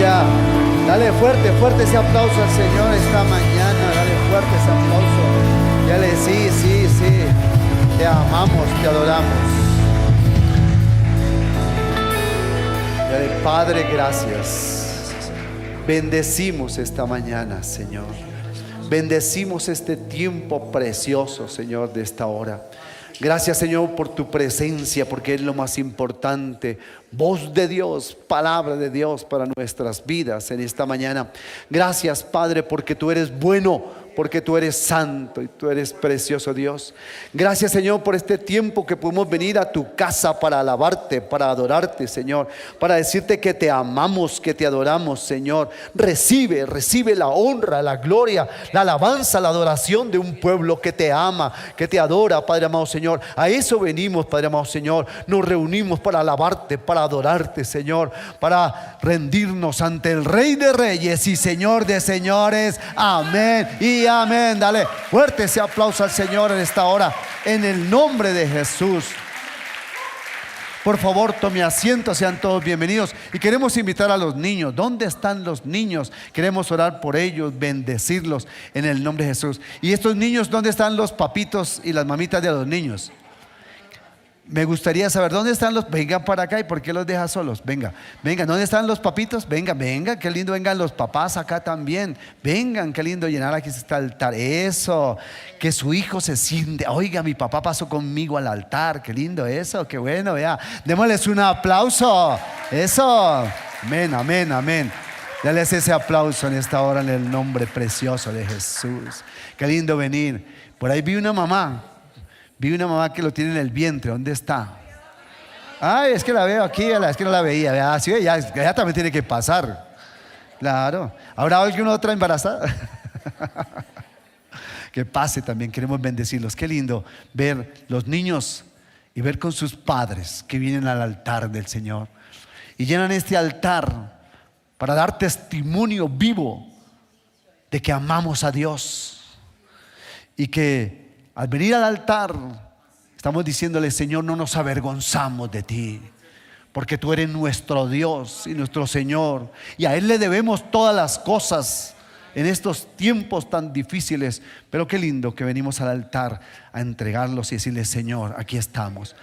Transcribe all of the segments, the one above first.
Aleluya. Dale fuerte, fuerte ese aplauso al Señor esta mañana. Dale fuerte ese aplauso. Dale, sí, sí, sí. Te amamos, te adoramos. Dale, Padre, gracias. Bendecimos esta mañana, Señor. Bendecimos este tiempo precioso, Señor, de esta hora. Gracias, Señor, por tu presencia, porque es lo más importante. Voz de Dios, palabra de Dios para nuestras vidas en esta mañana. Gracias, Padre, porque tú eres bueno, porque tú eres santo y tú eres precioso, Dios. Gracias, Señor, por este tiempo que podemos venir a tu casa para alabarte, para adorarte, Señor, para decirte que te amamos, que te adoramos, Señor. Recibe la honra, la gloria, la alabanza, la adoración de un pueblo que te ama, que te adora, Padre amado, Señor. A eso venimos, Padre amado, Señor. Nos reunimos para alabarte, para adorarte, Señor, para rendirnos ante el Rey de Reyes y Señor de Señores. Amén y amén. Dale fuerte ese aplauso al Señor en esta hora, en el nombre de Jesús. Por favor, tome asiento, sean todos bienvenidos. Y queremos invitar a los niños. ¿Dónde están los niños? Queremos orar por ellos, bendecirlos en el nombre de Jesús. Y estos niños, ¿dónde están los papitos y las mamitas de los niños? Me gustaría saber dónde están los. Vengan para acá. ¿Y por qué los deja solos? Venga, ¿dónde están los papitos? Venga, qué lindo, vengan los papás acá también. Vengan, qué lindo llenar aquí este altar. Eso, que su hijo se siente. Oiga, mi papá pasó conmigo al altar. Qué lindo eso, qué bueno, vea. Démosles un aplauso. Eso, amén. Dales ese aplauso en esta hora en el nombre precioso de Jesús. Qué lindo venir. Por ahí vi una mamá. Vi una mamá que lo tiene en el vientre. ¿Dónde está? Ay, es que la veo aquí, es que no la veía. Sí, ya también tiene que pasar. Claro. ¿Habrá alguna otra embarazada? Que pase también, queremos bendecirlos. Qué lindo ver los niños y ver con sus padres que vienen al altar del Señor y llenan este altar para dar testimonio vivo de que amamos a Dios y que al venir al altar estamos diciéndole: Señor, no nos avergonzamos de ti, porque tú eres nuestro Dios y nuestro Señor, y a Él le debemos todas las cosas en estos tiempos tan difíciles. Pero qué lindo que venimos al altar a entregarlos y decirle: Señor, aquí estamos.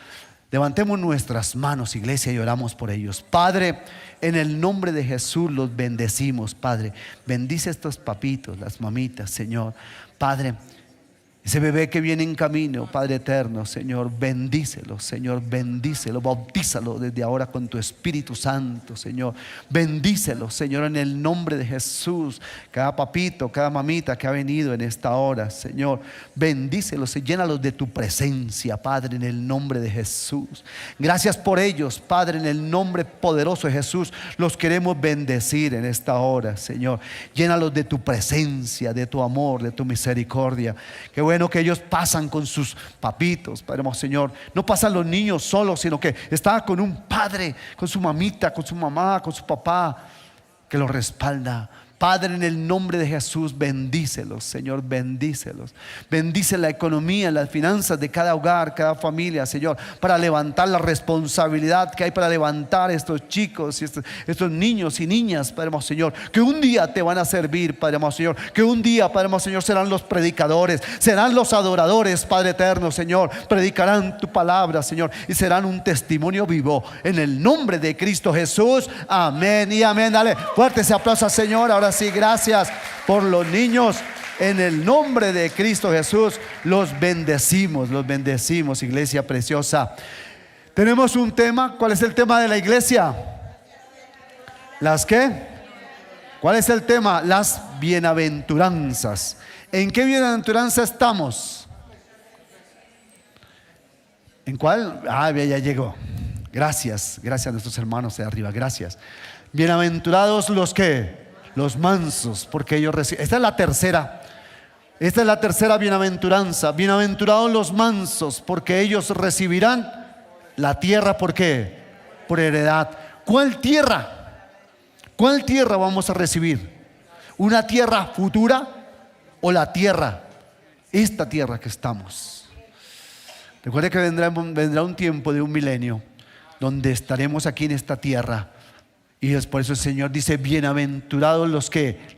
Levantemos nuestras manos, iglesia, y oramos por ellos. Padre, en el nombre de Jesús los bendecimos. Padre, bendice a estos papitos, las mamitas, Señor. Padre, ese bebé que viene en camino, Padre eterno, Señor, bendícelo, Señor, bendícelo, bautízalo desde ahora con tu Espíritu Santo, Señor. Bendícelo, Señor, en el nombre de Jesús. Cada papito, cada mamita que ha venido en esta hora, Señor, bendícelos y llénalos de tu presencia, Padre, en el nombre de Jesús. Gracias por ellos, Padre, en el nombre poderoso de Jesús. Los queremos bendecir en esta hora, Señor. Llénalos de tu presencia, de tu amor, de tu misericordia. Qué bueno que ellos pasan con sus papitos, Padre amado, Señor. No pasan los niños solos, sino que están con un padre, con su mamita, con su mamá, con su papá, que los respalda. Padre, en el nombre de Jesús, bendícelos, Señor, bendícelos. Bendice la economía, las finanzas de cada hogar, cada familia, Señor, para levantar la responsabilidad que hay para levantar estos chicos y estos niños y niñas, Padre amado, Señor, que un día te van a servir, Padre amado, Señor, que un día, Padre amado, Señor, serán los predicadores, serán los adoradores, Padre eterno, Señor, predicarán tu palabra, Señor, y serán un testimonio vivo en el nombre de Cristo Jesús. Amén y amén. Dale fuerte ese aplauso al Señor. Ahora sí, gracias por los niños. En el nombre de Cristo Jesús los bendecimos, iglesia preciosa. Tenemos un tema. ¿Cuál es el tema de la iglesia? ¿Las qué? ¿Cuál es el tema? Las bienaventuranzas. ¿En qué bienaventuranza estamos? ¿En cuál? Ah, ya llegó. Gracias a nuestros hermanos de arriba, gracias. Bienaventurados los que, los mansos, porque ellos reciben. Esta es la tercera bienaventuranza. Bienaventurados los mansos, porque ellos recibirán la tierra. ¿Por qué? Por heredad. ¿Cuál tierra? ¿Cuál tierra vamos a recibir? ¿Una tierra futura o la tierra, esta tierra que estamos? Recuerde que vendrá un tiempo de un milenio donde estaremos aquí en esta tierra Y es por eso el Señor dice: bienaventurados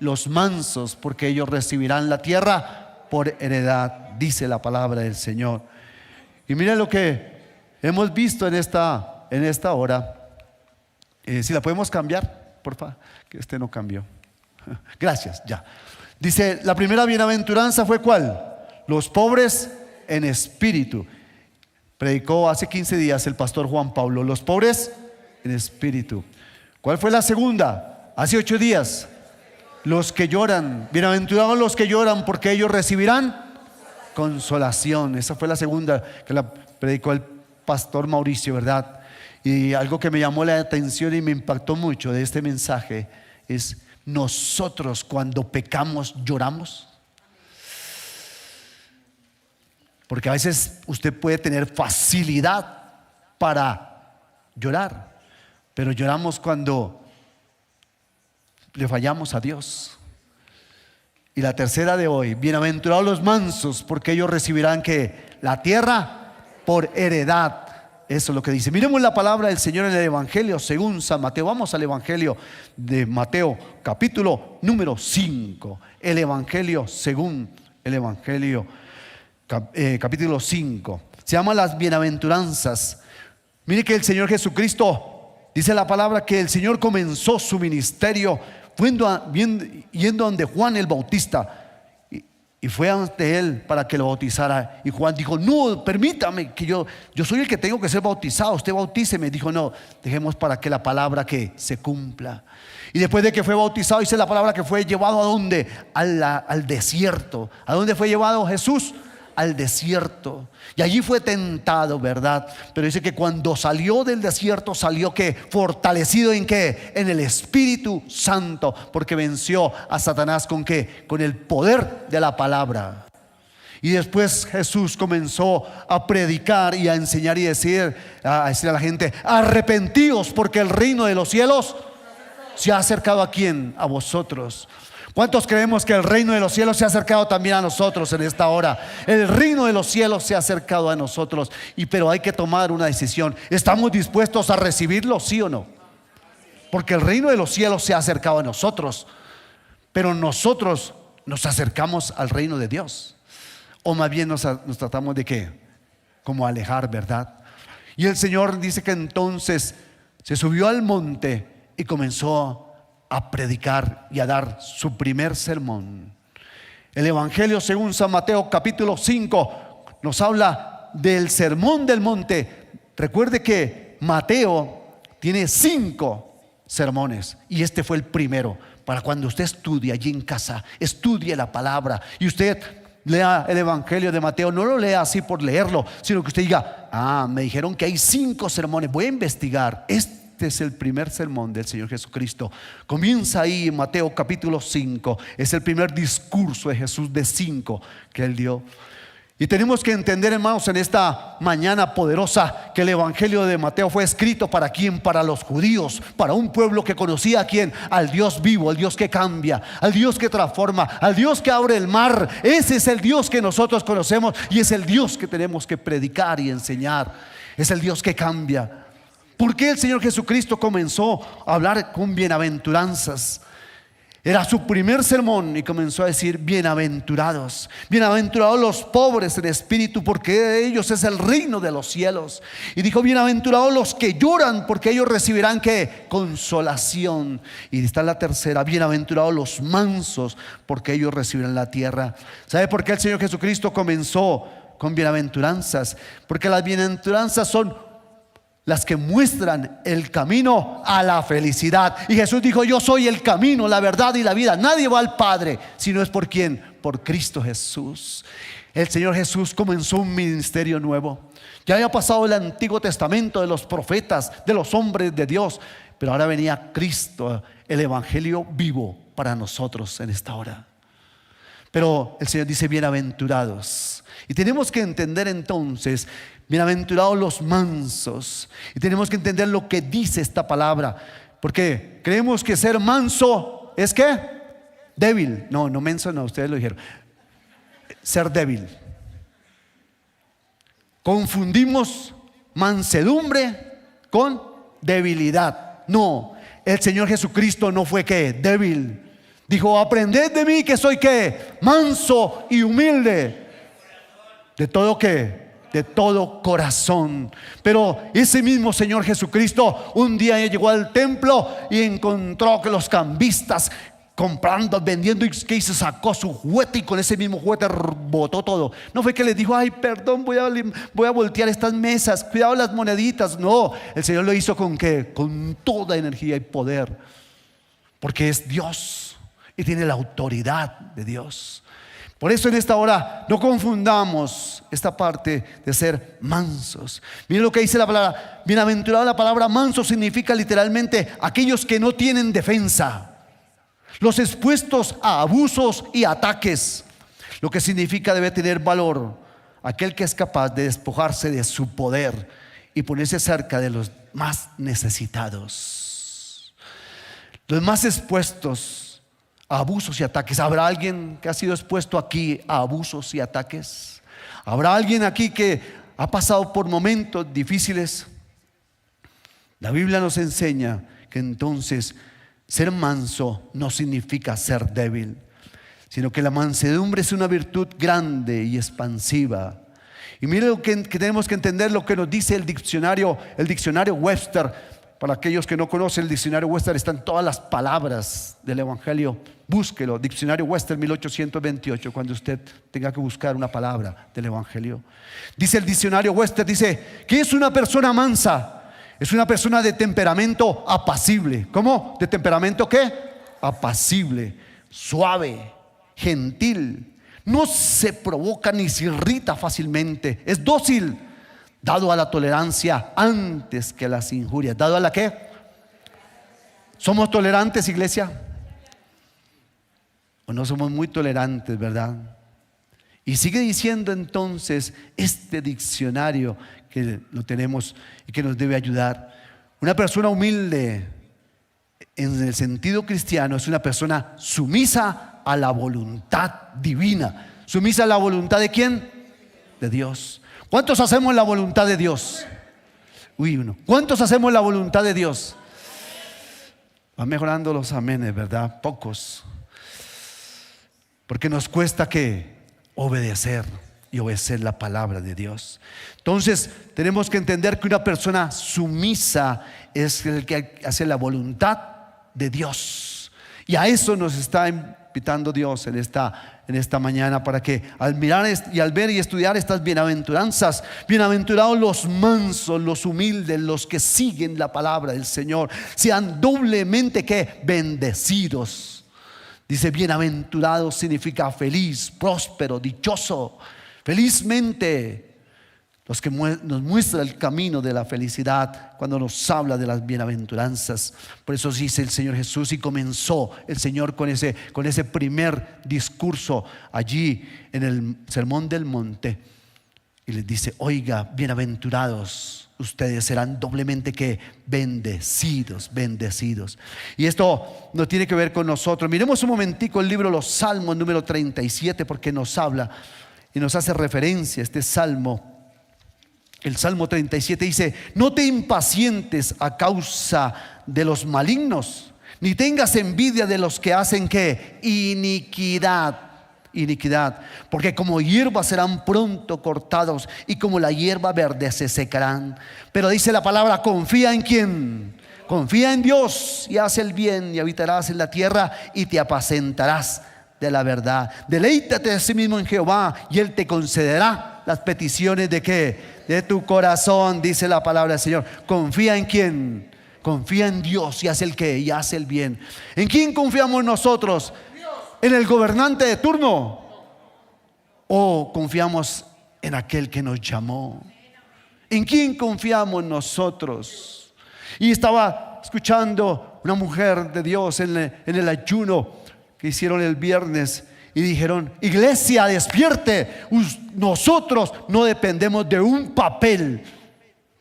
los mansos, porque ellos recibirán la tierra por heredad, dice la palabra del Señor. Y miren lo que hemos visto en esta hora. Si la podemos cambiar, por favor, que este no cambió. Gracias, ya. Dice, la primera bienaventuranza fue ¿cuál? Los pobres en espíritu. Predicó hace 15 días el pastor Juan Pablo, los pobres en espíritu. ¿Cuál fue la segunda? Hace 8 días, los que lloran. Bienaventurados los que lloran, porque ellos recibirán consolación. Esa fue la segunda que la predicó el pastor Mauricio, ¿verdad? Y algo que me llamó la atención y me impactó mucho de este mensaje es: nosotros cuando pecamos lloramos. Porque a veces usted puede tener facilidad para llorar, pero lloramos cuando le fallamos a Dios. Y la tercera de hoy: bienaventurados los mansos, porque ellos recibirán ¿qué? La tierra por heredad. Eso es lo que dice. Miremos la palabra del Señor en el Evangelio según San Mateo. Vamos al Evangelio de Mateo, capítulo número 5. El Evangelio según el Evangelio, capítulo 5. Se llama las bienaventuranzas. Mire que el Señor Jesucristo, dice la palabra, que el Señor comenzó su ministerio yendo donde Juan el Bautista, y fue ante él para que lo bautizara. Y Juan dijo: no, permítame, que yo soy el que tengo que ser bautizado, usted bautíceme. Dijo: no, dejemos para que la palabra que se cumpla. Y después de que fue bautizado, dice la palabra que fue llevado ¿a dónde? Al desierto. ¿A dónde fue llevado Jesús? Al desierto. Y allí fue tentado, ¿verdad? Pero dice que cuando salió del desierto, salió ¿qué? Fortalecido ¿en qué? En el Espíritu Santo, porque venció a Satanás ¿con qué? Con el poder de la palabra. Y después Jesús comenzó a predicar y a enseñar y decir a la gente: arrepentíos, porque el reino de los cielos se ha acercado. ¿A quién? A vosotros. ¿Cuántos creemos que el reino de los cielos se ha acercado también a nosotros en esta hora? El reino de los cielos se ha acercado a nosotros. Pero hay que tomar una decisión. ¿Estamos dispuestos a recibirlo, sí o no? Porque el reino de los cielos se ha acercado a nosotros, pero nosotros nos acercamos al reino de Dios, o más bien nos tratamos de ¿qué? Como alejar, ¿verdad? Y el Señor dice que entonces se subió al monte y comenzó a predicar y a dar su primer sermón. El Evangelio según San Mateo, capítulo 5, nos habla del sermón del monte. Recuerde que Mateo tiene 5 sermones y este fue el primero. Para cuando usted estudie allí en casa, estudie la palabra y usted lea el Evangelio de Mateo, no lo lea así por leerlo, sino que usted diga: me dijeron que hay 5 sermones, voy a investigar. Este es el primer sermón del Señor Jesucristo. Comienza ahí en Mateo capítulo 5. Es el primer discurso de Jesús de 5 que Él dio. Y tenemos que entender, hermanos, en esta mañana poderosa, que el Evangelio de Mateo fue escrito ¿para quién? Para los judíos, para un pueblo que conocía ¿a quién? Al Dios vivo, al Dios que cambia, al Dios que transforma, al Dios que abre el mar. Ese es el Dios que nosotros conocemos y es el Dios que tenemos que predicar y enseñar. Es el Dios que cambia. ¿Por qué el Señor Jesucristo comenzó a hablar con bienaventuranzas? Era su primer sermón y comenzó a decir: bienaventurados, bienaventurados los pobres en espíritu, porque de ellos es el reino de los cielos. Y dijo: bienaventurados los que lloran, porque ellos recibirán ¿qué? Consolación. Y está la tercera: bienaventurados los mansos, porque ellos recibirán la tierra. ¿Sabe por qué el Señor Jesucristo comenzó con bienaventuranzas? Porque las bienaventuranzas son las que muestran el camino a la felicidad. Y Jesús dijo: yo soy el camino, la verdad y la vida. Nadie va al Padre si no es por ¿quién? Por Cristo Jesús. El Señor Jesús comenzó un ministerio nuevo. Ya había pasado el Antiguo Testamento de los profetas, de los hombres de Dios, pero ahora venía Cristo, el Evangelio vivo para nosotros en esta hora. Pero el Señor dice: bienaventurados. Y tenemos que entender entonces: bienaventurados los mansos. Y tenemos que entender lo que dice esta palabra, porque creemos que ser manso es ¿qué? Débil. No, menso no, ustedes lo dijeron. Ser débil. Confundimos mansedumbre con debilidad. No, el Señor Jesucristo no fue ¿qué? Débil. Dijo: aprended de mí que soy ¿qué? Manso y humilde. De todo ¿qué? De todo corazón. Pero ese mismo Señor Jesucristo un día llegó al templo y encontró que los cambistas comprando, vendiendo, y que hizo, sacó su juguete y con ese mismo juguete botó todo. No fue que les dijo: ay, perdón, voy a voltear estas mesas, cuidado las moneditas. No, el Señor lo hizo con ¿qué? Con toda energía y poder, porque es Dios y tiene la autoridad de Dios. Por eso en esta hora no confundamos esta parte de ser mansos. Miren lo que dice la palabra. Bienaventurado, la palabra manso significa literalmente aquellos que no tienen defensa, los expuestos a abusos y ataques. Lo que significa debe tener valor aquel que es capaz de despojarse de su poder y ponerse cerca de los más necesitados, los más expuestos a abusos y ataques. ¿Habrá alguien que ha sido expuesto aquí a abusos y ataques? ¿Habrá alguien aquí que ha pasado por momentos difíciles? La Biblia nos enseña que entonces ser manso no significa ser débil, sino que la mansedumbre es una virtud grande y expansiva. Y mire lo que tenemos que entender, lo que nos dice el diccionario Webster. Para aquellos que no conocen el diccionario Webster, están todas las palabras del Evangelio. Búsquelo, diccionario Webster 1828, cuando usted tenga que buscar una palabra del Evangelio. Dice el diccionario Webster, dice: ¿qué es una persona mansa? Es una persona de temperamento apacible. ¿Cómo? ¿De temperamento qué? Apacible, suave, gentil. No se provoca ni se irrita fácilmente. Es dócil, dado a la tolerancia antes que a las injurias. ¿Dado a la qué? ¿Somos tolerantes, iglesia? ¿O no somos muy tolerantes, verdad? Y sigue diciendo entonces este diccionario, que lo tenemos y que nos debe ayudar: una persona humilde en el sentido cristiano es una persona sumisa a la voluntad divina. ¿Sumisa a la voluntad de quién? De Dios. ¿Cuántos hacemos la voluntad de Dios? Uno. ¿Cuántos hacemos la voluntad de Dios? Van mejorando los amenes, ¿verdad? Pocos. Porque nos cuesta que obedecer y obedecer la palabra de Dios. Entonces tenemos que entender que una persona sumisa es el que hace la voluntad de Dios. Y a eso nos está invitando Dios en esta mañana, para que al mirar y al ver y estudiar estas bienaventuranzas, bienaventurados los mansos, los humildes, los que siguen la palabra del Señor, sean doblemente ¿qué? Bendecidos. Dice: bienaventurado significa feliz, próspero, dichoso. Felizmente, los que nos muestra el camino de la felicidad cuando nos habla de las bienaventuranzas. Por eso dice el Señor Jesús, y comenzó el Señor con ese primer discurso allí en el Sermón del Monte, y les dice: oiga, bienaventurados, ustedes serán doblemente que bendecidos. Y esto no tiene que ver con nosotros. Miremos un momentico el libro de los Salmos número 37, porque nos habla y nos hace referencia a este salmo. El Salmo 37 dice: no te impacientes a causa de los malignos, ni tengas envidia de los que hacen ¿qué? Iniquidad, porque como hierba serán pronto cortados, y como la hierba verde se secarán. Pero dice la palabra: confía en ¿quién? Confía en Dios, y haz el bien, y habitarás en la tierra, y te apacentarás de la verdad. Deleítate a sí mismo en Jehová, y Él te concederá las peticiones de ¿qué? De tu corazón, dice la palabra del Señor. Confía en ¿quién? Confía en Dios, y haz el ¿qué? Y haz el bien. ¿En quién confiamos nosotros? ¿En el gobernante de turno? ¿O confiamos en aquel que nos llamó? ¿En quién confiamos nosotros? Y estaba escuchando una mujer de Dios en el ayuno que hicieron el viernes, y dijeron: iglesia, despierte. Nosotros no dependemos de un papel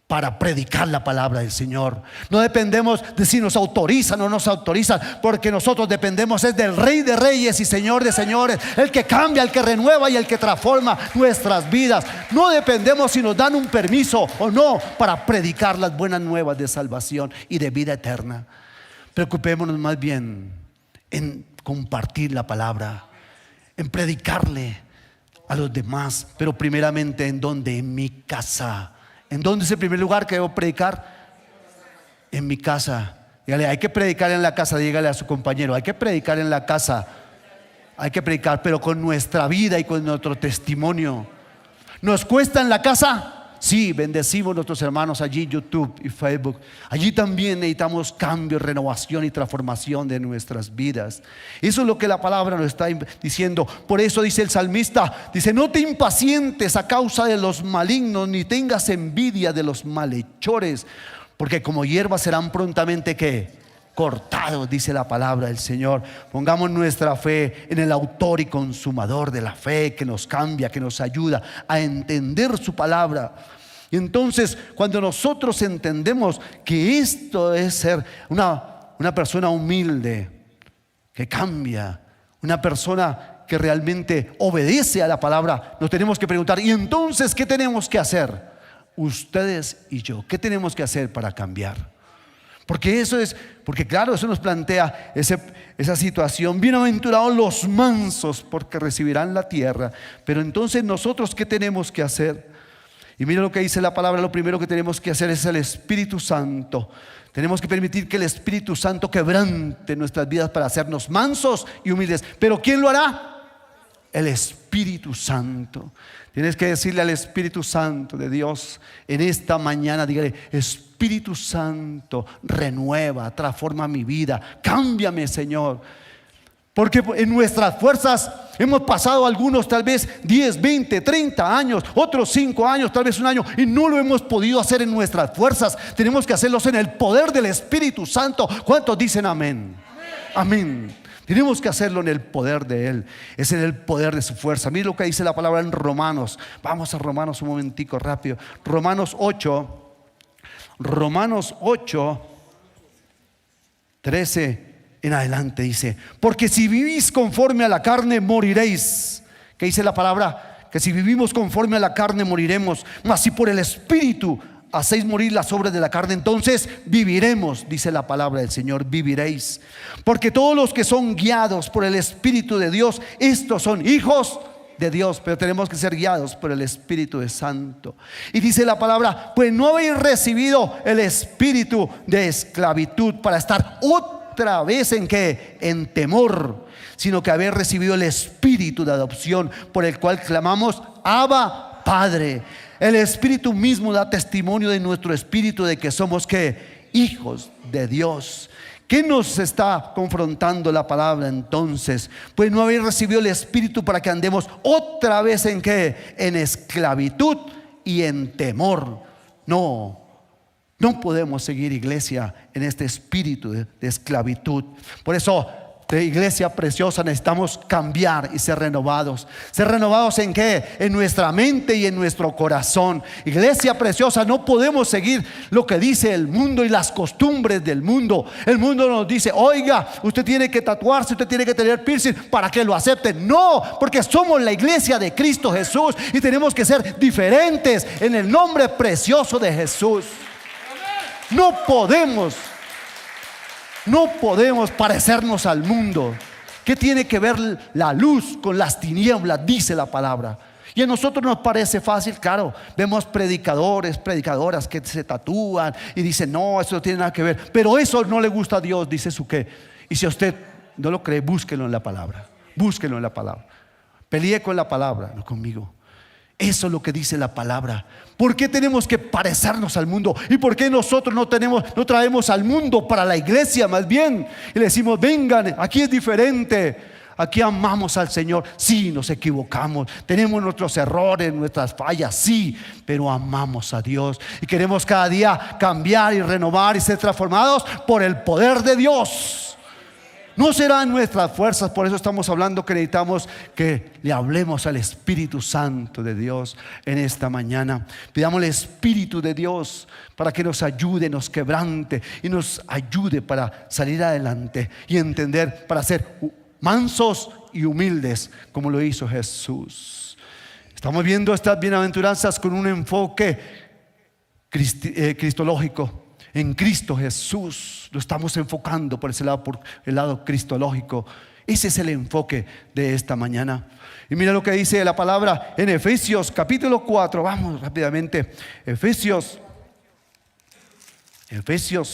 para predicar la palabra del Señor. No dependemos de si nos autorizan o no nos autorizan, porque nosotros dependemos es del Rey de Reyes y Señor de Señores, el que cambia, el que renueva y el que transforma nuestras vidas. No dependemos si nos dan un permiso o no para predicar las buenas nuevas de salvación y de vida eterna. Preocupémonos más bien en compartir la palabra, en predicarle a los demás, pero primeramente ¿en dónde? En mi casa. ¿En dónde es el primer lugar que debo predicar? En mi casa. Dígale, hay que predicar en la casa. Dígale a su compañero, hay que predicar en la casa. Hay que predicar, pero con nuestra vida y con nuestro testimonio. ¿Nos cuesta en la casa? Sí, bendecimos a nuestros hermanos allí, YouTube y Facebook. Allí también necesitamos cambio, renovación y transformación de nuestras vidas. Eso es lo que la palabra nos está diciendo. Por eso dice el salmista, dice, no te impacientes a causa de los malignos, ni tengas envidia de los malhechores, porque como hierba serán prontamente ¿qué? Cortados, dice la palabra del Señor. Pongamos nuestra fe en el autor y consumador de la fe, que nos cambia, que nos ayuda a entender su palabra. Y entonces cuando nosotros entendemos que esto es ser una persona humilde, que cambia, una persona que realmente obedece a la palabra, nos tenemos que preguntar, ¿y entonces qué tenemos que hacer? Ustedes y yo, ¿qué tenemos que hacer para cambiar? Porque claro, eso nos plantea esa situación. Bienaventurados los mansos, porque recibirán la tierra. Pero entonces nosotros, ¿qué tenemos que hacer? Y mira lo que dice la palabra. Lo primero que tenemos que hacer es el Espíritu Santo. Tenemos que permitir que el Espíritu Santo quebrante nuestras vidas para hacernos mansos y humildes. ¿Pero quién lo hará? El Espíritu Santo. Tienes que decirle al Espíritu Santo de Dios en esta mañana, dígale, Espíritu Santo, renueva, transforma mi vida, cámbiame, Señor. Porque en nuestras fuerzas hemos pasado algunos tal vez 10, 20, 30 años, otros 5 años, tal vez un año, y no lo hemos podido hacer en nuestras fuerzas. Tenemos que hacerlos en el poder del Espíritu Santo. ¿Cuántos dicen amén? Amén. Tenemos que hacerlo en el poder de Él. Es en el poder de su fuerza. Mire lo que dice la palabra en Romanos. Vamos a Romanos un momentico rápido. Romanos 8, 13 en adelante dice, porque si vivís conforme a la carne moriréis. ¿Qué dice la palabra? Que si vivimos conforme a la carne moriremos, mas si por el Espíritu hacéis morir las obras de la carne, entonces viviremos, dice la palabra del Señor, viviréis. Porque todos los que son guiados por el Espíritu de Dios, estos son hijos de Dios. Pero tenemos que ser guiados por el Espíritu de Santo. Y dice la palabra, pues no habéis recibido el espíritu de esclavitud para estar otra vez en ¿qué? En temor, sino que habéis recibido el espíritu de adopción, por el cual clamamos, Abba, Padre. El Espíritu mismo da testimonio de nuestro espíritu de que somos ¿qué? Hijos de Dios. ¿Qué nos está confrontando la palabra entonces? Pues no habéis recibido el Espíritu para que andemos otra vez en ¿qué? En esclavitud y en temor. No podemos seguir, iglesia, en este espíritu de esclavitud. Por eso, iglesia preciosa, necesitamos cambiar y ser renovados. ¿Ser renovados en qué? En nuestra mente y en nuestro corazón. Iglesia preciosa, no podemos seguir lo que dice el mundo y las costumbres del mundo. El mundo nos dice, oiga, usted tiene que tatuarse, usted tiene que tener piercing para que lo acepten. No, porque somos la iglesia de Cristo Jesús y tenemos que ser diferentes en el nombre precioso de Jesús. No podemos parecernos al mundo. ¿Qué tiene que ver la luz con las tinieblas? Dice la palabra. Y a nosotros nos parece fácil, claro. Vemos predicadores, predicadoras que se tatúan y dicen, no, eso no tiene nada que ver. Pero eso no le gusta a Dios, dice su qué. Y si usted no lo cree, búsquelo en la palabra. Búsquelo en la palabra. Pelee con la palabra, no conmigo. Eso es lo que dice la palabra. ¿Por qué tenemos que parecernos al mundo? ¿Y por qué nosotros no traemos al mundo para la iglesia más bien? Y le decimos, vengan, aquí es diferente. Aquí amamos al Señor. Sí, nos equivocamos. Tenemos nuestros errores, nuestras fallas, sí. Pero amamos a Dios. Y queremos cada día cambiar y renovar y ser transformados por el poder de Dios. No serán nuestras fuerzas. Por eso estamos hablando que necesitamos que le hablemos al Espíritu Santo de Dios en esta mañana. Pidamos al Espíritu de Dios para que nos ayude, nos quebrante y nos ayude para salir adelante y entender, para ser mansos y humildes como lo hizo Jesús. Estamos viendo estas bienaventuranzas con un enfoque cristológico. en Cristo Jesús. Lo estamos enfocando por ese lado, por el lado cristológico. Ese es el enfoque de esta mañana. Y mira lo que dice la palabra en Efesios capítulo 4. Vamos rápidamente. Efesios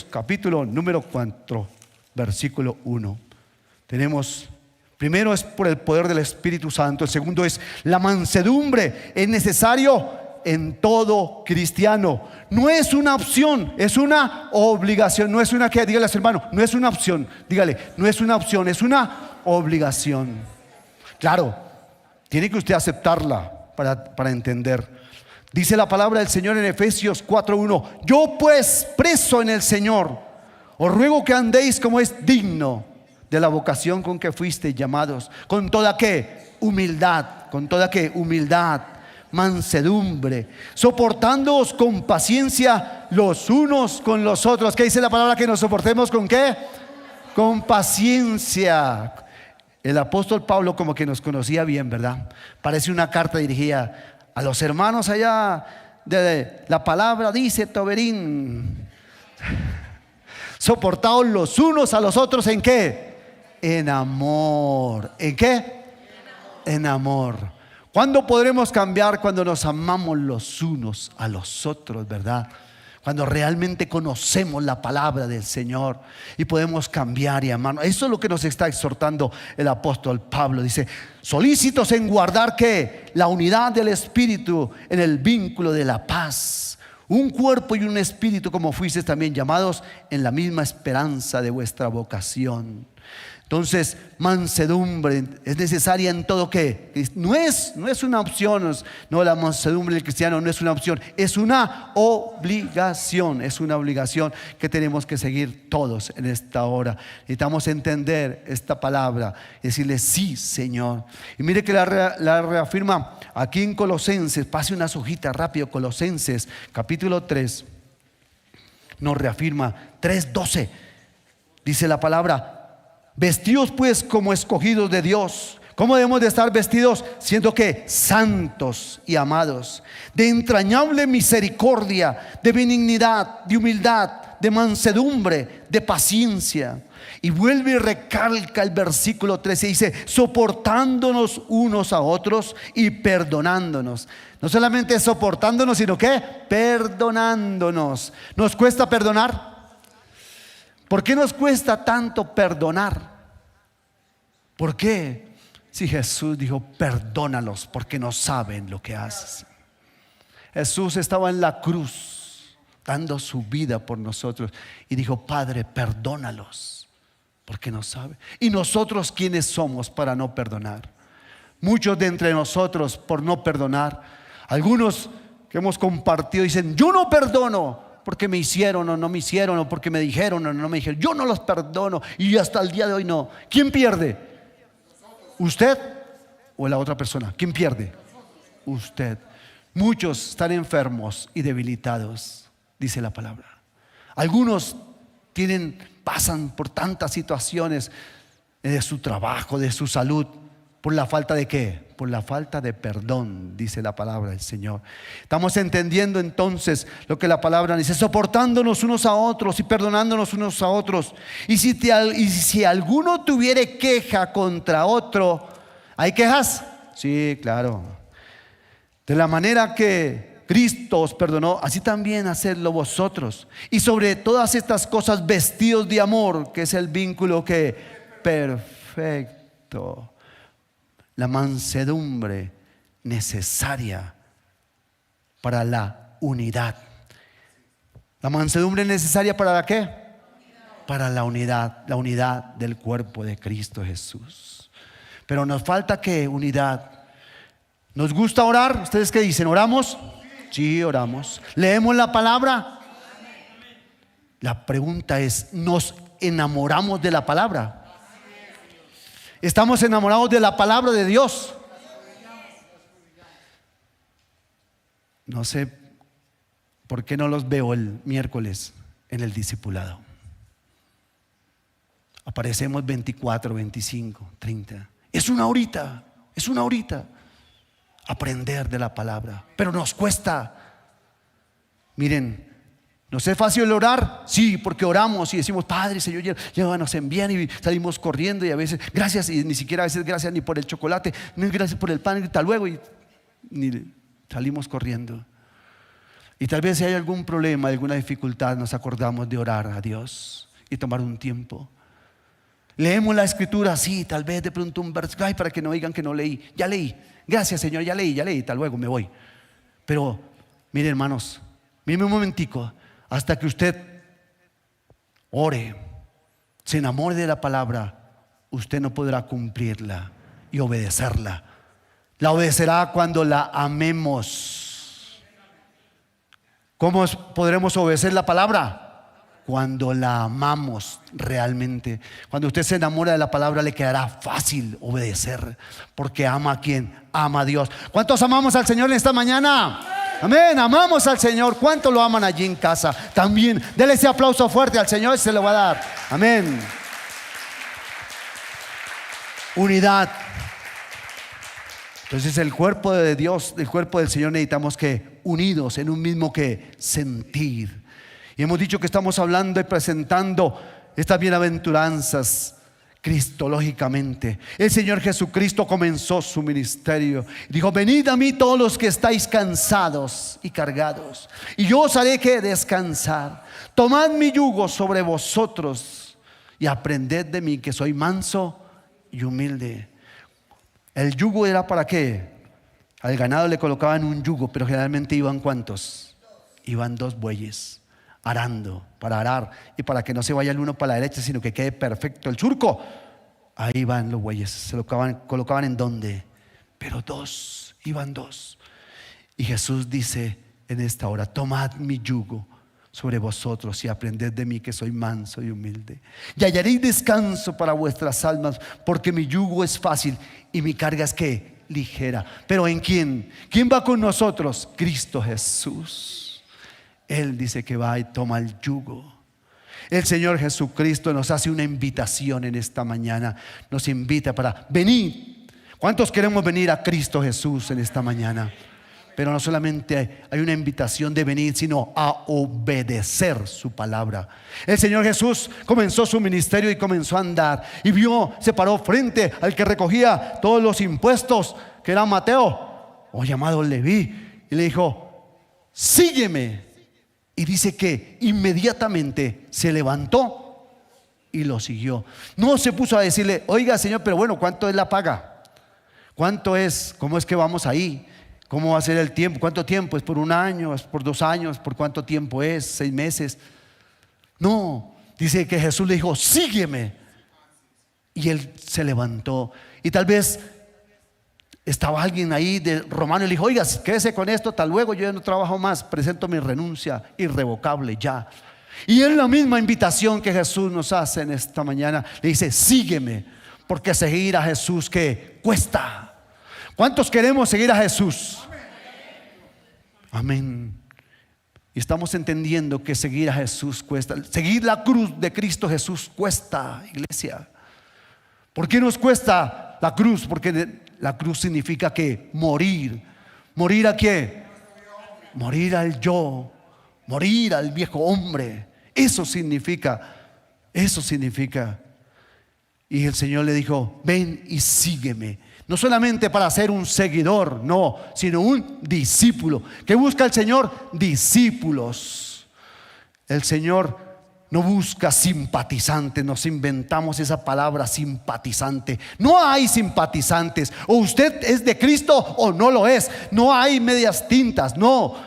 capítulo número 4, versículo 1. Tenemos, primero es por el poder del Espíritu Santo. El segundo es la mansedumbre. Es necesario en todo cristiano. No es una opción, es una obligación. No es una que, dígale a su hermano, no es una opción. Dígale, no es una opción, es una obligación. Claro, tiene que usted aceptarla para entender. Dice la palabra del Señor en Efesios 4:1: yo pues, preso en el Señor, os ruego que andéis como es digno de la vocación con que fuisteis llamados, con toda ¿qué? Humildad, mansedumbre, soportándoos con paciencia los unos con los otros. ¿Qué dice la palabra? Que nos soportemos ¿con qué? Con paciencia. El apóstol Pablo como que nos conocía bien, ¿verdad? Parece una carta dirigida a los hermanos allá de la palabra, dice Toberín. Soportaos los unos a los otros ¿en qué? En amor. ¿En qué? En amor. ¿Cuándo podremos cambiar? Cuando nos amamos los unos a los otros, ¿verdad? Cuando realmente conocemos la palabra del Señor y podemos cambiar y amarnos. Eso es lo que nos está exhortando el apóstol Pablo. Dice: solícitos en guardar ¿qué? La unidad del Espíritu en el vínculo de la paz. Un cuerpo y un espíritu, como fuisteis también llamados en la misma esperanza de vuestra vocación. Entonces, mansedumbre es necesaria en todo ¿qué? No es una opción. No, la mansedumbre del cristiano no es una opción, es una obligación. Es una obligación que tenemos que seguir todos en esta hora. Necesitamos entender esta palabra y decirle: sí, Señor. Y mire que la reafirma aquí en Colosenses. Pase unas hojitas rápido. Colosenses capítulo 3 nos reafirma 3:12. Dice la palabra: vestidos pues como escogidos de Dios. ¿Cómo debemos de estar vestidos? Siendo que santos y amados, de entrañable misericordia, de benignidad, de humildad, de mansedumbre, de paciencia. Y vuelve y recalca el versículo 13, dice: soportándonos unos a otros y perdonándonos. No solamente soportándonos, sino que perdonándonos. ¿Nos cuesta perdonar? ¿Por qué nos cuesta tanto perdonar? ¿Por qué? Si Jesús dijo: perdónalos porque no saben lo que hacen. Jesús estaba en la cruz dando su vida por nosotros y dijo: Padre, perdónalos porque no saben. ¿Y nosotros quiénes somos para no perdonar? Muchos de entre nosotros, por no perdonar, algunos que hemos compartido dicen: yo no perdono porque me hicieron o no me hicieron, o porque me dijeron o no me dijeron. Yo no los perdono y hasta el día de hoy no. ¿Quién pierde? ¿Usted o la otra persona? ¿Quién pierde? Usted. Muchos están enfermos y debilitados, dice la palabra. Algunos pasan por tantas situaciones de su trabajo, de su salud, por la falta de ¿qué? Por la falta de perdón, dice la palabra del Señor. Estamos entendiendo entonces lo que la palabra dice: soportándonos unos a otros y perdonándonos unos a otros. Y si alguno tuviere queja contra otro, ¿hay quejas? Sí, claro. De la manera que Cristo os perdonó, así también hacedlo vosotros. Y sobre todas estas cosas, vestidos de amor, que es el vínculo que perfecto. La mansedumbre necesaria para la unidad. La mansedumbre necesaria para ¿la qué? Para la unidad del cuerpo de Cristo Jesús. Pero nos falta ¿qué? Unidad. ¿Nos gusta orar? ¿Ustedes qué dicen? ¿Oramos? Sí, oramos. ¿Leemos la palabra? La pregunta es: ¿nos enamoramos de la palabra? ¿Estamos enamorados de la palabra de Dios? No sé por qué no los veo el miércoles en el discipulado. Aparecemos 24, 25, 30. Es una horita aprender de la palabra, pero nos cuesta. Miren, ¿Nos es fácil orar? Sí, porque oramos y decimos, Padre, Señor, llévanos en bien, y salimos corriendo y a veces, gracias, y ni siquiera a veces gracias ni por el chocolate, ni gracias por el pan, y hasta luego, y ni salimos corriendo. Y tal vez si hay algún problema, alguna dificultad, nos acordamos de orar a Dios y tomar un tiempo. Leemos la escritura, sí, tal vez de pronto un verso, ay, para que no digan que no leí. Ya leí, gracias Señor, ya leí, hasta luego me voy. Pero mire, hermanos, mire un momentico, hasta que usted ore, se enamore de la palabra, usted no podrá cumplirla y obedecerla. La obedecerá cuando la amemos. ¿Cómo podremos obedecer la palabra? Cuando la amamos realmente. Cuando usted se enamora de la palabra, le quedará fácil obedecer, porque ama a quien ama a Dios. ¿Cuántos amamos al Señor en esta mañana? Amén, amamos al Señor. ¿Cuántos lo aman allí en casa? También, dele ese aplauso fuerte al Señor, se lo va a dar. Amén. Unidad. Entonces el cuerpo de Dios, el cuerpo del Señor, necesitamos que unidos en un mismo que sentir. Y hemos dicho que estamos hablando y presentando estas bienaventuranzas cristológicamente. El Señor Jesucristo comenzó su ministerio. Dijo: venid a mí todos los que estáis cansados y cargados, y yo os haré que descansar. Tomad mi yugo sobre vosotros y aprended de mí, que soy manso y humilde. El yugo era para qué? Al ganado le colocaban un yugo, pero generalmente iban ¿cuántos? Iban 2 bueyes arando, para arar y para que no se vaya el uno para la derecha, sino que quede perfecto el surco. Ahí van los bueyes, se lo colocaban en donde, pero 2, iban 2. Y Jesús dice en esta hora: tomad mi yugo sobre vosotros y aprended de mí, que soy manso y humilde, y hallaréis descanso para vuestras almas, porque mi yugo es fácil y mi carga es ¿qué? Ligera. Pero ¿en quién? ¿Quién va con nosotros? Cristo Jesús. Él dice que va y toma el yugo. El Señor Jesucristo nos hace una invitación en esta mañana. Nos invita para venir. ¿Cuántos queremos venir a Cristo Jesús en esta mañana? Pero no solamente hay una invitación de venir, sino a obedecer su palabra. El Señor Jesús comenzó su ministerio y comenzó a andar, y se paró frente al que recogía todos los impuestos, que era Mateo, o llamado Leví, y le dijo: sígueme. Y dice que inmediatamente se levantó y lo siguió. No se puso a decirle: oiga Señor, pero bueno, ¿cuánto es la paga? ¿Cuánto es? ¿Cómo es que vamos ahí? ¿Cómo va a ser el tiempo? ¿Cuánto tiempo? ¿Es por 1 año? ¿Es por 2 años? ¿Por cuánto tiempo es? 6 meses. No, dice que Jesús le dijo: sígueme. Y él se levantó. Y tal vez estaba alguien ahí de romano y le dijo: oiga, quédese con esto, hasta luego, yo ya no trabajo más, presento mi renuncia irrevocable ya. Y es la misma invitación que Jesús nos hace en esta mañana. Le dice: sígueme, porque seguir a Jesús ¿qué? Cuesta. ¿Cuántos queremos seguir a Jesús? Amén. Y estamos entendiendo que seguir a Jesús cuesta. Seguir la cruz de Cristo Jesús cuesta, iglesia. ¿Por qué nos cuesta la cruz? Porque la cruz significa que morir. ¿Morir a qué? Morir al yo, morir al viejo hombre. Eso significa. Y el Señor le dijo: ven y sígueme. No solamente para ser un seguidor, no, sino un discípulo. ¿Qué busca el Señor? Discípulos. El Señor no busca simpatizantes. Nos inventamos esa palabra, simpatizante. No hay simpatizantes. O usted es de Cristo o no lo es. No hay medias tintas. No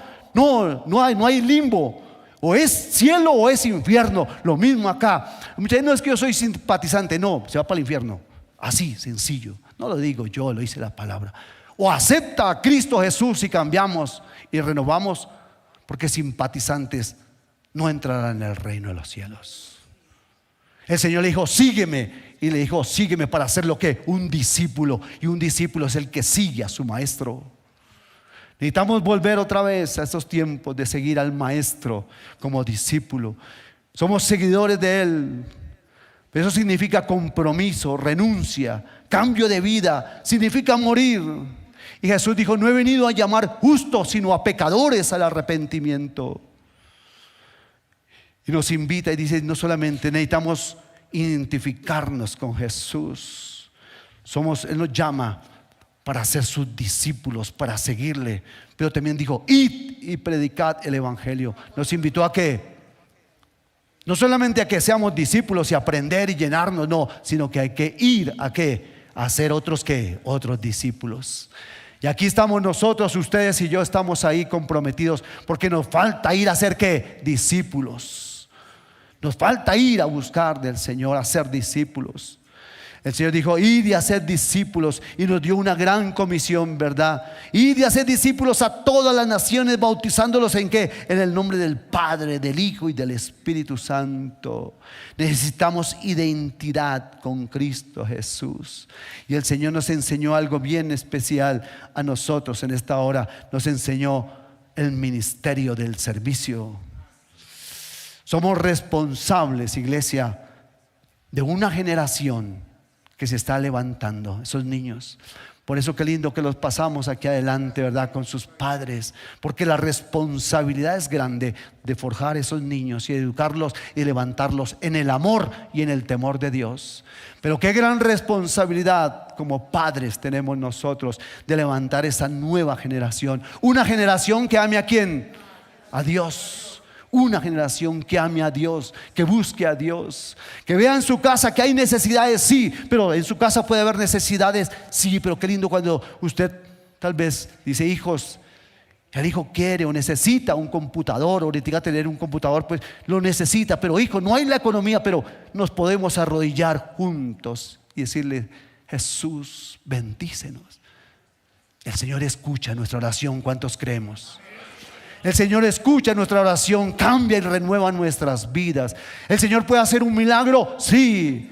hay limbo. O es cielo o es infierno. Lo mismo acá. Muchas veces: no es que yo soy simpatizante. No, se va para el infierno. Así, sencillo. No lo digo yo, lo dice la palabra. O acepta a Cristo Jesús y cambiamos y renovamos, porque simpatizantes no entrarán en el reino de los cielos. El Señor le dijo: sígueme. Y le dijo: sígueme para hacer lo que un discípulo. Y un discípulo es el que sigue a su maestro. Necesitamos volver otra vez a esos tiempos de seguir al maestro como discípulo. Somos seguidores de él. Eso significa compromiso, renuncia, cambio de vida. Significa morir. Y Jesús dijo: no he venido a llamar justos, sino a pecadores al arrepentimiento. Y nos invita y dice, no solamente necesitamos identificarnos con Jesús. Él nos llama para ser sus discípulos, para seguirle. Pero también dijo, id y predicad el evangelio. Nos invitó a que, no solamente a que seamos discípulos y aprender y llenarnos, no, sino que hay que ir a qué, a hacer otros discípulos. Y aquí estamos nosotros, ustedes y yo estamos ahí comprometidos, porque nos falta ir a hacer qué, discípulos. Nos falta ir a buscar del Señor, a ser discípulos. El Señor dijo, id y hacer discípulos, y nos dio una gran comisión, ¿verdad? Id y hacer discípulos a todas las naciones, bautizándolos ¿en qué? En el nombre del Padre, del Hijo y del Espíritu Santo. Necesitamos identidad con Cristo Jesús. Y el Señor nos enseñó algo bien especial a nosotros en esta hora. Nos enseñó el ministerio del servicio. Somos responsables, iglesia, de una generación que se está levantando, esos niños. Por eso qué lindo que los pasamos aquí adelante, ¿verdad? Con sus padres, porque la responsabilidad es grande de forjar esos niños y educarlos y levantarlos en el amor y en el temor de Dios. Pero qué gran responsabilidad como padres tenemos nosotros de levantar esa nueva generación. Una generación que ame ¿a quién? A Dios. Una generación que ame a Dios, que busque a Dios, que vea en su casa que hay necesidades, sí, pero en su casa puede haber necesidades, sí, pero qué lindo cuando usted tal vez dice, hijos, el hijo quiere o necesita un computador, o ahorita tener un computador, pues lo necesita, pero hijo, no hay la economía, pero nos podemos arrodillar juntos y decirle, Jesús, bendícenos. El Señor escucha nuestra oración, ¿cuántos creemos? El Señor escucha nuestra oración, cambia y renueva nuestras vidas. El Señor puede hacer un milagro, sí,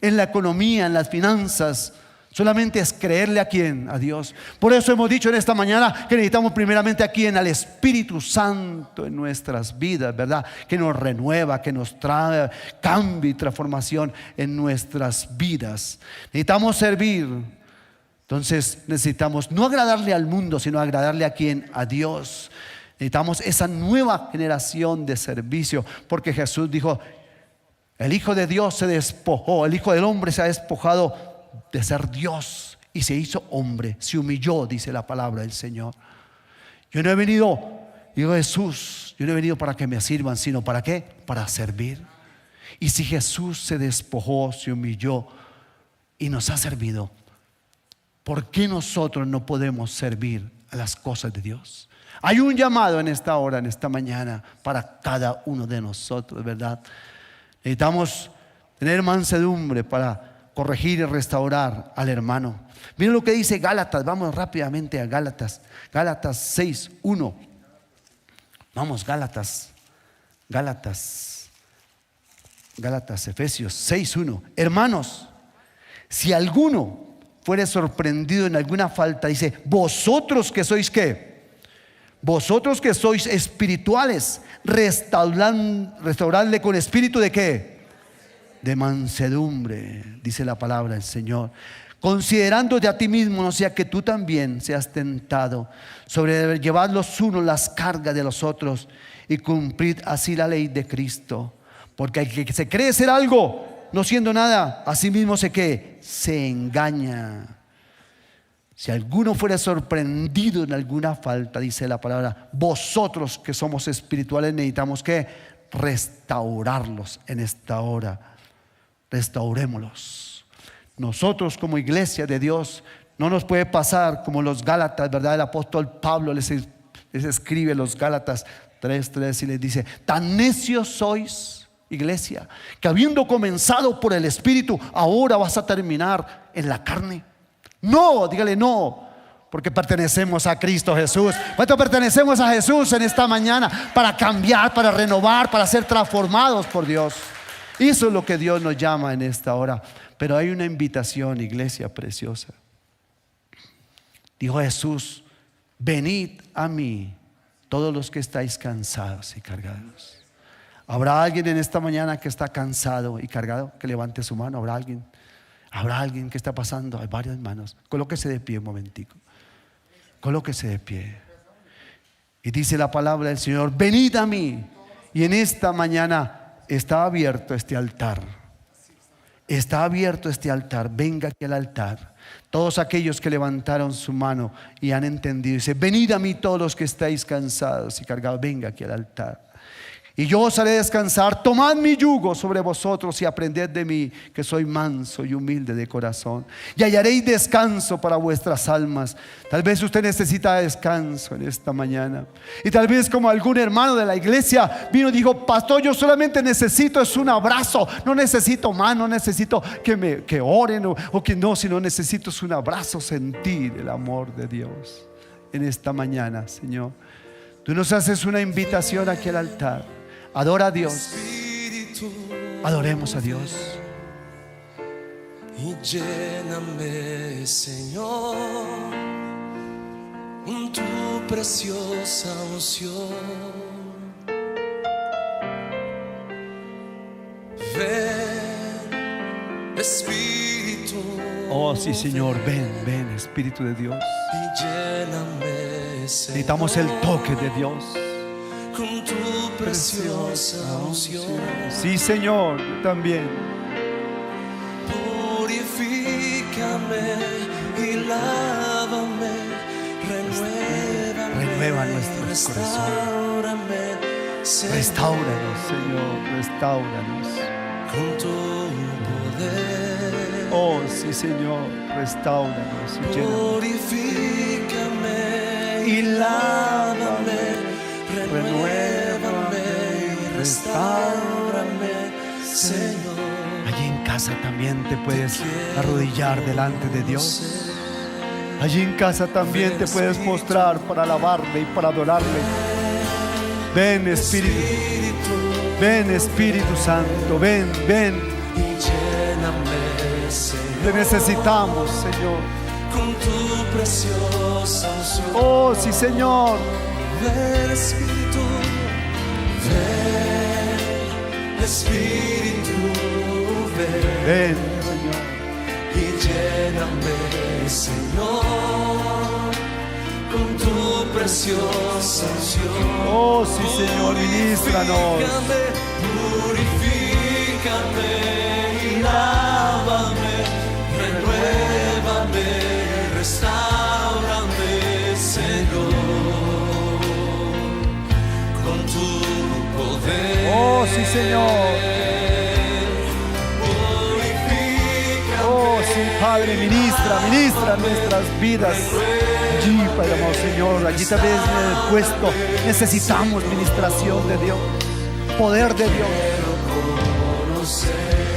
en la economía, en las finanzas. Solamente es creerle ¿a quién? A Dios. Por eso hemos dicho en esta mañana que necesitamos primeramente ¿a quién? Al Espíritu Santo en nuestras vidas, ¿verdad? Que nos renueva, que nos trae cambio y transformación en nuestras vidas. Necesitamos servir. Entonces necesitamos no agradarle al mundo, sino agradarle ¿a quién? A Dios. Necesitamos esa nueva generación de servicio, porque Jesús dijo, el Hijo de Dios se despojó, el Hijo del Hombre se ha despojado de ser Dios y se hizo hombre, se humilló, dice la palabra del Señor. Yo no he venido, digo Jesús, yo no he venido para que me sirvan, sino ¿para qué? Para servir. Y si Jesús se despojó, se humilló y nos ha servido, ¿por qué nosotros no podemos servir a las cosas de Dios? Hay un llamado en esta hora, en esta mañana, para cada uno de nosotros, ¿verdad? Necesitamos tener mansedumbre para corregir y restaurar al hermano. Miren lo que dice Gálatas, vamos rápidamente a Gálatas. Gálatas 6:1. Vamos, Gálatas, Efesios 6:1. Hermanos, si alguno fuere sorprendido en alguna falta, dice, vosotros que sois ¿qué? Vosotros que sois espirituales, restauradle con espíritu de ¿qué? De mansedumbre, dice la palabra del Señor. Considerándote a ti mismo, no sea que tú también seas tentado, sobre llevar los unos las cargas de los otros y cumplir así la ley de Cristo. Porque el que se cree ser algo, no siendo nada, a sí mismo se engaña. Si alguno fuera sorprendido en alguna falta, dice la palabra, vosotros que somos espirituales necesitamos que restaurarlos en esta hora. Restaurémoslos. Nosotros como iglesia de Dios no nos puede pasar como los Gálatas, ¿verdad? El apóstol Pablo les escribe los Gálatas 3:3 y les dice, tan necios sois, iglesia, que habiendo comenzado por el Espíritu, ahora vas a terminar en la carne. No, dígale no, porque pertenecemos a Cristo Jesús. ¿Cuánto pertenecemos a Jesús en esta mañana? Para cambiar, para renovar, para ser transformados por Dios. Eso es lo que Dios nos llama en esta hora. Pero hay una invitación, iglesia preciosa. Dijo Jesús, venid a mí todos los que estáis cansados y cargados. ¿Habrá alguien en esta mañana que está cansado y cargado? Que levante su mano. ¿Habrá alguien? ¿Habrá alguien que está pasando? Hay varias manos. Colóquese de pie un momentico. Colóquese de pie. Y dice la palabra del Señor, venid a mí Y en esta mañana está abierto este altar. Está abierto este altar. Venga aquí al altar. Todos aquellos que levantaron su mano y han entendido, dice: venid a mí todos los que estáis cansados y cargados, venga aquí al altar. Y yo os haré descansar. Tomad mi yugo sobre vosotros y aprended de mí, que soy manso y humilde de corazón, y hallaréis descanso para vuestras almas. Tal vez usted necesita descanso en esta mañana. Y tal vez, como algún hermano de la iglesia vino y dijo: pastor, yo solamente necesito es un abrazo. No necesito más, no necesito que oren o que no, sino necesito es un abrazo, sentir el amor de Dios. En esta mañana, Señor, tú nos haces una invitación aquí al altar. Adora a Dios. Adoremos a Dios. Y lléname, Señor, con tu preciosa unción. Ven, Espíritu. Oh, sí, Señor, ven, ven, Espíritu de Dios. Y lléname, Señor, necesitamos el toque de Dios. Con tu preciosa unción. Sí, Señor, yo también. Purifícame y lávame, renueva nuestros corazones. Restáuranos, Señor, restáuranos con tu poder. Oh, sí, Señor, restáuranos y llénanos. Purifícame y lávame, renuévame y restáurame, Señor. Allí en casa también te puedes arrodillar delante de Dios. Allí en casa también te puedes mostrar para alabarle y para adorarle. Ven, Espíritu. Ven, Espíritu Santo. Ven, ven. Te necesitamos, Señor. Con tu preciosa unción. Oh, sí, Señor. Ven, Espíritu, ven, Espíritu, ven, Señor, y lléname, Señor, con tu preciosa unción. Oh, sí, Señor, ministranos. Purifícame y lávame, renuévame, restáurame, Señor. Oh, sí, Señor. Oh, sí, Padre, ministra nuestras vidas. Allí, Padre amado Señor, allí tal vez en el puesto necesitamos ministración de Dios, poder de Dios.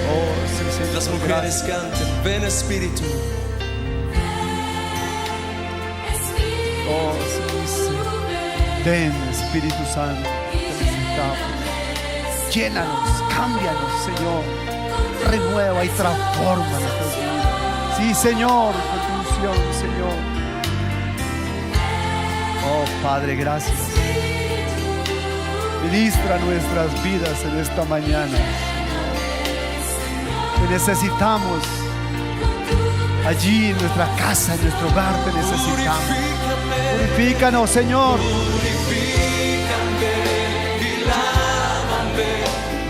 Oh, sí, Señor. Las mujeres canten, ven, Espíritu. Oh, sí, sí. Ven, Espíritu Santo. Llénanos, cámbianos, Señor. Renueva y transforma nuestras vidas. Sí, Señor, con tu unción, Señor. Oh, Padre, gracias. Ministra nuestras vidas en esta mañana. Te necesitamos. Allí en nuestra casa, en nuestro hogar, te necesitamos. Purifícanos, Señor.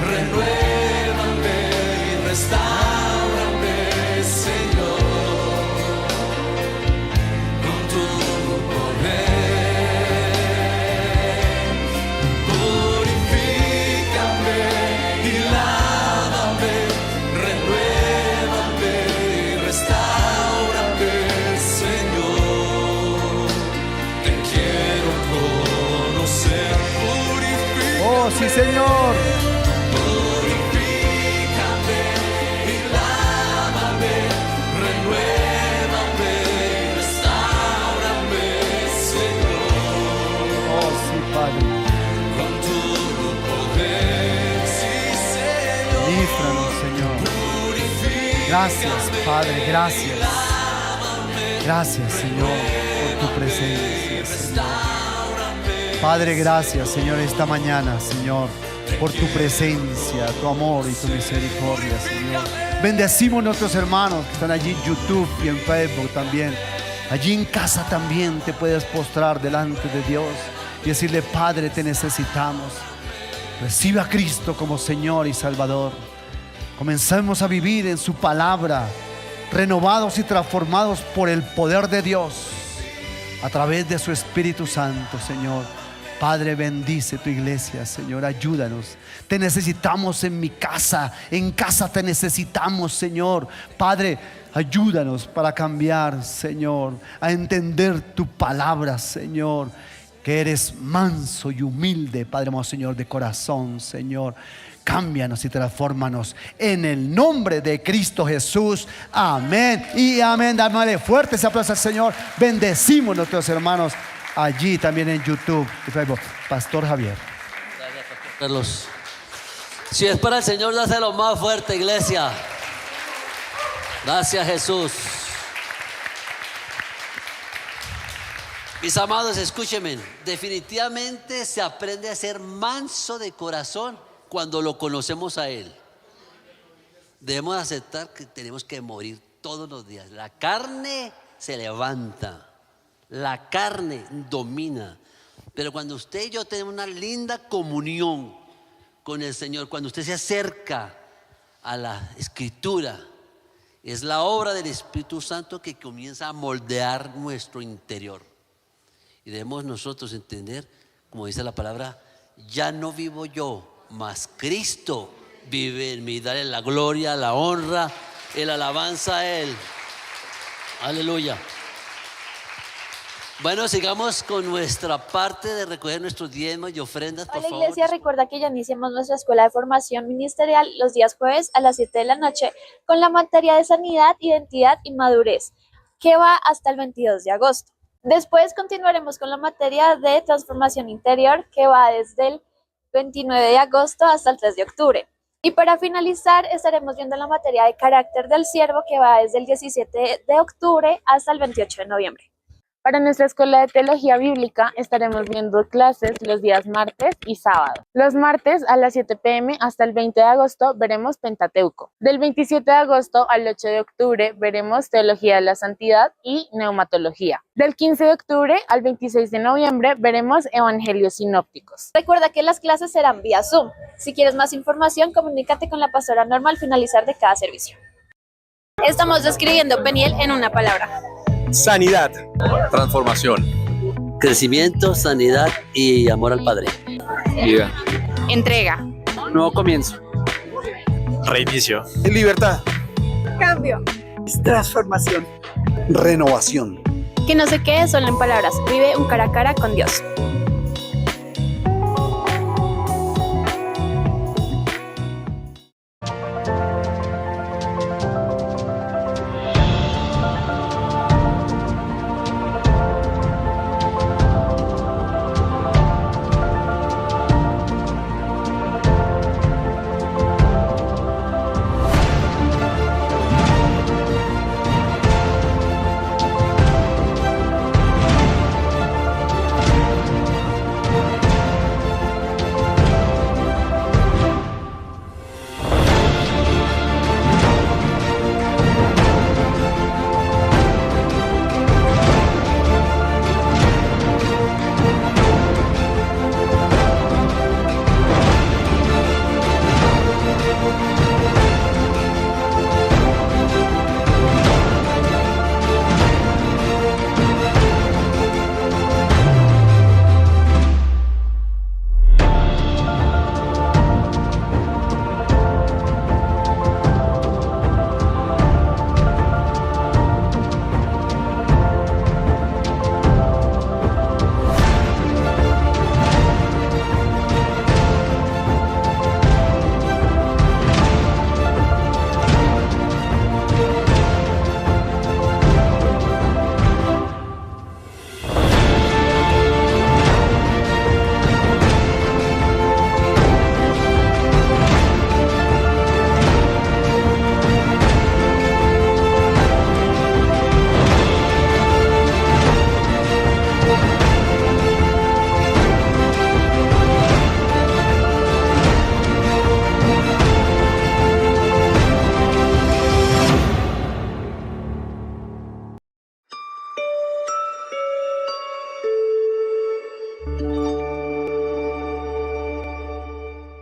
Renuévame y restáurame, Señor, con tu poder. Purifícame y lávame, renuévame y restáurame, Señor. Te quiero conocer. Purifícame. Oh, sí, Señor. Ministranos, Señor. Gracias, Padre, gracias. Gracias, Señor, por tu presencia, Señor. Padre, gracias, Señor, esta mañana, Señor, por tu presencia, tu amor y tu misericordia, Señor. Bendecimos a nuestros hermanos que están allí en YouTube y en Facebook también. Allí en casa también te puedes postrar delante de Dios y decirle: Padre, te necesitamos. Recibe a Cristo como Señor y Salvador. Comencemos a vivir en su palabra, renovados y transformados por el poder de Dios a través de su Espíritu Santo, Señor. Padre, bendice tu iglesia, Señor, ayúdanos. Te necesitamos en mi casa, en casa te necesitamos, Señor. Padre, ayúdanos para cambiar, Señor, a entender tu palabra, Señor, que eres manso y humilde, Padre amado, Señor, de corazón, Señor. Cámbianos y transfórmanos en el nombre de Cristo Jesús. Amén y amén. Dámosle fuerte ese aplauso al Señor. Bendecimos a nuestros hermanos allí también en YouTube y Facebook. Pastor Javier. Gracias, Pastor Carlos. Si es para el Señor, dáselo más fuerte, iglesia. Gracias, Jesús. Mis amados, escúchenme. Definitivamente se aprende a ser manso de corazón cuando lo conocemos a Él. Debemos aceptar que tenemos que morir todos los días. La carne se levanta, la carne domina. Pero cuando usted y yo tenemos una linda comunión con el Señor, cuando usted se acerca a la Escritura, es la obra del Espíritu Santo que comienza a moldear nuestro interior. Y debemos nosotros entender, como dice la palabra, ya no vivo yo, mas Cristo vive en mí. Dale la gloria, la honra, el alabanza a Él. Aleluya. Bueno, sigamos con nuestra parte de recoger nuestros diezmos y ofrendas, por favor. Hola, iglesia, recuerda que ya iniciamos nuestra escuela de formación ministerial los días jueves a las 7 de la noche con la materia de sanidad, identidad y madurez, que va hasta el 22 de agosto. Después continuaremos con la materia de transformación interior, que va desde el 29 de agosto hasta el 3 de octubre. Y para finalizar estaremos viendo la materia de carácter del siervo, que va desde el 17 de octubre hasta el 28 de noviembre. Para nuestra escuela de teología bíblica estaremos viendo clases los días martes y sábado. Los martes a las 7 p.m. hasta el 20 de agosto veremos Pentateuco. Del 27 de agosto al 8 de octubre veremos Teología de la Santidad y Neumatología. Del 15 de octubre al 26 de noviembre veremos Evangelios Sinópticos. Recuerda que las clases serán vía Zoom. Si quieres más información, comunícate con la pastora Norma al finalizar de cada servicio. Estamos describiendo Peniel en una palabra. Sanidad. Transformación. Crecimiento, sanidad y amor al Padre. Vida. Entrega. Nuevo comienzo. Reinicio. Libertad. Cambio. Transformación. Renovación. Que no se quede solo en palabras, vive un cara a cara con Dios.